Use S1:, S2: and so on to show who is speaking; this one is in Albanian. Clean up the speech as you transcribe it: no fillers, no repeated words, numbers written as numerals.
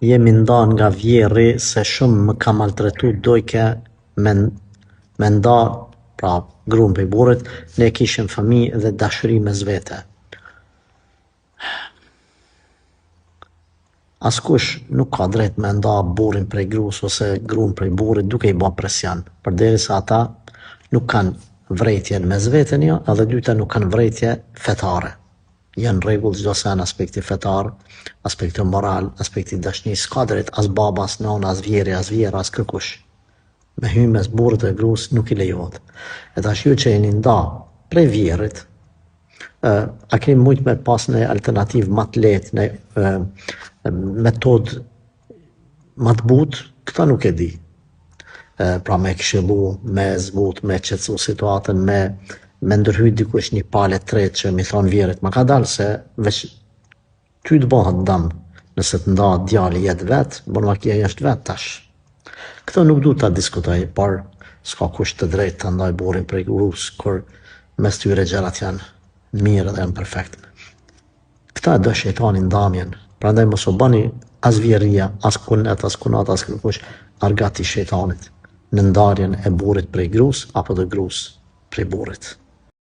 S1: jemi nda nga vjerri se shumë më ka maltretu dojke me nda pra gruan prej burrit, ne kishim fëmijë dhe dashuri mes vete. Askush nuk ka drejt me nda burrin prej gruas ose gruan prej burrit duke i bë presion, përderisa ata nuk kanë vrejtje mes veten jo, edhe dyta nuk kanë vrejtje fetare. Janë rregull çdo se në aspekti fetar, aspekti moral, aspekti dashnisë, s'ka drejt as baba, as nona, as vjeri, as vjera, as kërkush. Me hy mes burrit dhe gruas nuk i lejohet. E tash ju që jeni nda prej vjerrit, a keni mujt me pas në alternativë më të lehtë, në metodë më të butë, këta nuk e di. Pra me këshillu, me zbut, me qetësu situatën, me ndërhyjt dikush një palë tretë që mi thonë vjerit, ma ka dalë se veç ty të bëhet dëm, nëse të nda djali jetë vetë, bon makia jeshtë vetë tash. Këto nuk du të diskutoj, por s'ka kush të drejt të ndaj burrin prej gruas, kur mes tyre gjërat janë mirë dhe janë perfekt. Këta do shejtani ndamjen, prandaj mos u bëni as vjerria, as kunet, as kunat, as kërkush, argati shejtanit në ndarjen e burrit prej gruas apo të gruas prej burrit.